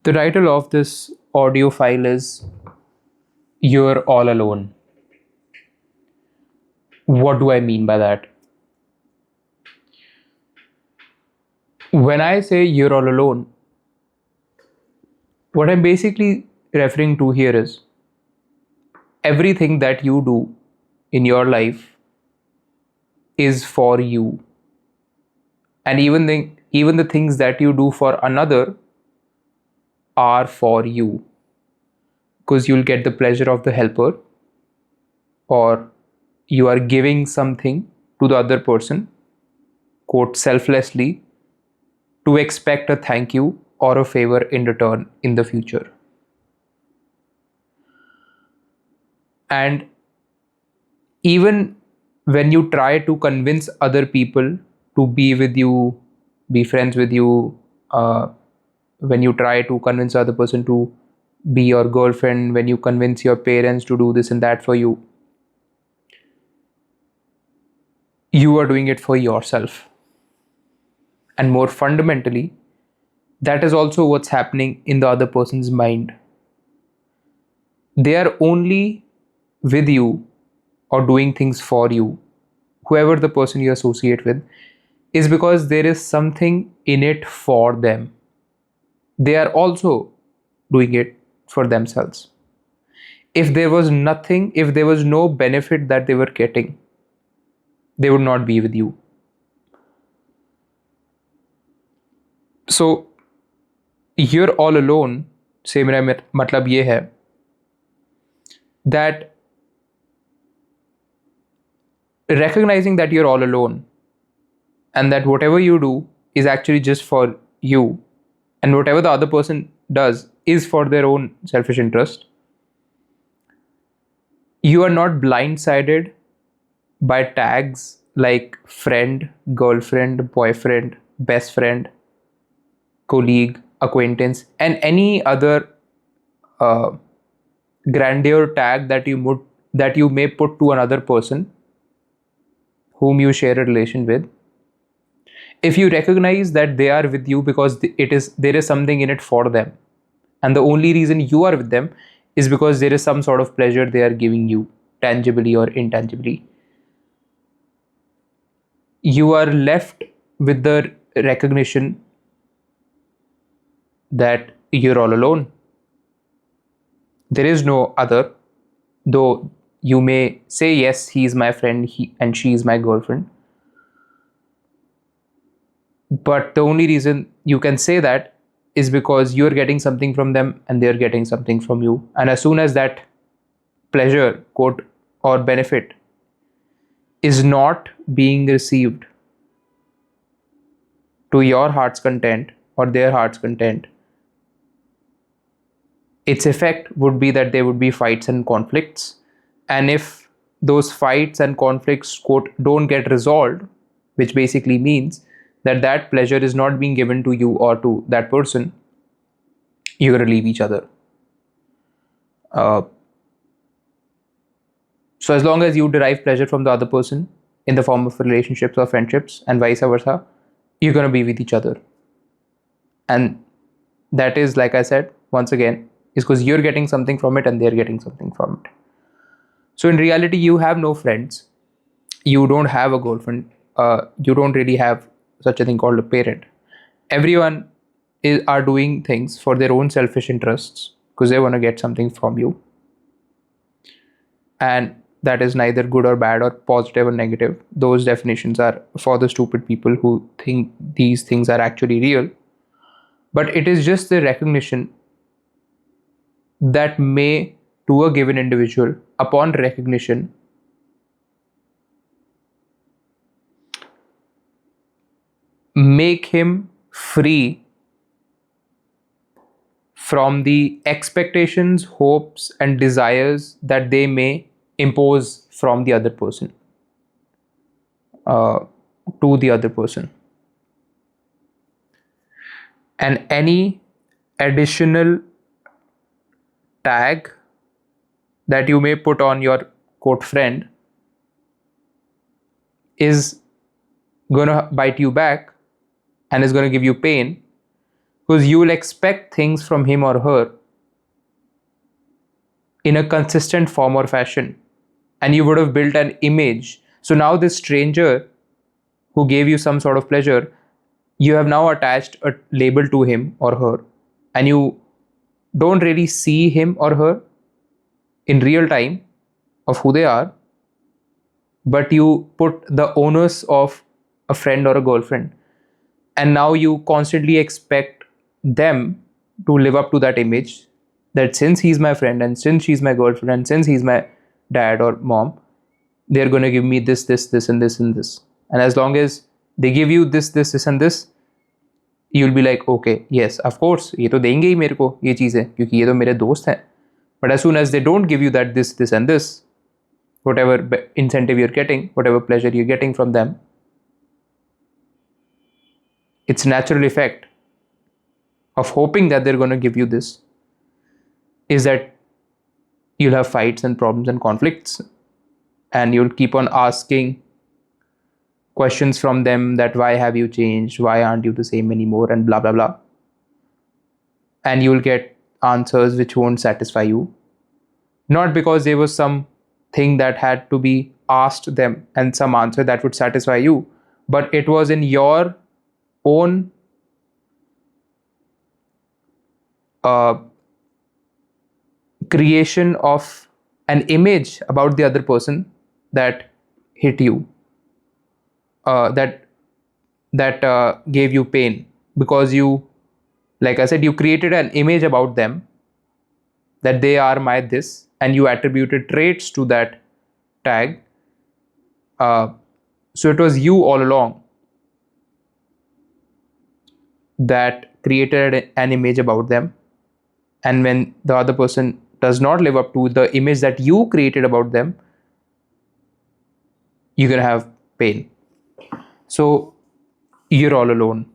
The title of this audio file is You're All Alone. What do I mean by that? When I say you're all alone, what I'm basically referring to here is everything that you do in your life is for you. And even the things that you do for another are for you. Because you'll get the pleasure of the helper, or you are giving something to the other person, quote, selflessly, to expect a thank you or a favor in return in the future. And even when you try to convince other people to be with you, be friends with you, when you try to convince other person to be your girlfriend, when you convince your parents to do this and that for you, you are doing it for yourself. And more fundamentally, that is also what's happening in the other person's mind. They are only with you or doing things for you, whoever the person you associate with, is because there is something in it for them. They are also doing it for themselves. If there was nothing, if there was no benefit that they were getting, they would not be with you. So, you're all alone से मेरा मतलब ये है that recognizing that you're all alone and that whatever you do is actually just for you, and whatever the other person does is for their own selfish interest. You are not blindsided by tags like friend, girlfriend, boyfriend, best friend, colleague, acquaintance, and any other uh, grandeur tag that you may put to another person whom you share a relation with. If you recognize that they are with you because there is something in it for them, and the only reason you are with them is because there is some sort of pleasure they are giving you, tangibly or intangibly, you are left with the recognition that you're all alone. There is no other, though you may say, yes, he is my friend, and she is my girlfriend. But the only reason you can say that is because you're getting something from them and they're getting something from you. And as soon as that pleasure, quote, or benefit is not being received to your heart's content or their heart's content, its effect would be that there would be fights and conflicts. And if those fights and conflicts, quote, don't get resolved, which basically means that that pleasure is not being given to you or to that person, you're going to leave each other. Uh, so as long as you derive pleasure from the other person in the form of relationships or friendships and vice versa, you're going to be with each other. And that is, like I said, once again, is because you're getting something from it and they're getting something from it. So in reality, you have no friends, you don't have a girlfriend, you don't really have such a thing called a parent. Everyone are doing things for their own selfish interests because they want to get something from you. And that is neither good or bad or positive or negative. Those definitions are for the stupid people who think these things are actually real. But it is just the recognition that may, to a given individual, upon recognition, make him free from the expectations, hopes, and desires that they may impose from the other person uh, to the other person. And any additional tag that you may put on your quote friend is going to bite you back and is going to give you pain, because you will expect things from him or her in a consistent form or fashion, and you would have built an image. So now this stranger who gave you some sort of pleasure, you have now attached a label to him or her, and you don't really see him or her in real time of who they are, but you put the onus of a friend or a girlfriend, and now you constantly expect them to live up to that image, that since he's my friend and since she's my girlfriend and since he's my dad or mom, they're going to give me this and this and this. And as long as they give you this and this, you'll be like, okay, yes, of course, ये तो देंगे ही मेरे को ये चीज़ें, क्योंकि ये तो मेरे दोस्त हैं. But as soon as they don't give you that this and this, whatever incentive you're getting, whatever pleasure you're getting from them, its natural effect of hoping that they're going to give you this is that you'll have fights and problems and conflicts, and you'll keep on asking questions from them that why have you changed, why aren't you the same anymore, and blah blah blah. And you'll get answers which won't satisfy you, not because there was some thing that had to be asked them and some answer that would satisfy you, but it was in your own creation of an image about the other person that hit you, that gave you pain, because you, like I said, you created an image about them that they are my this, and you attributed traits to that tag. So it was you all along that created an image about them, and when the other person does not live up to the image that you created about them, you're gonna have pain. So you're all alone.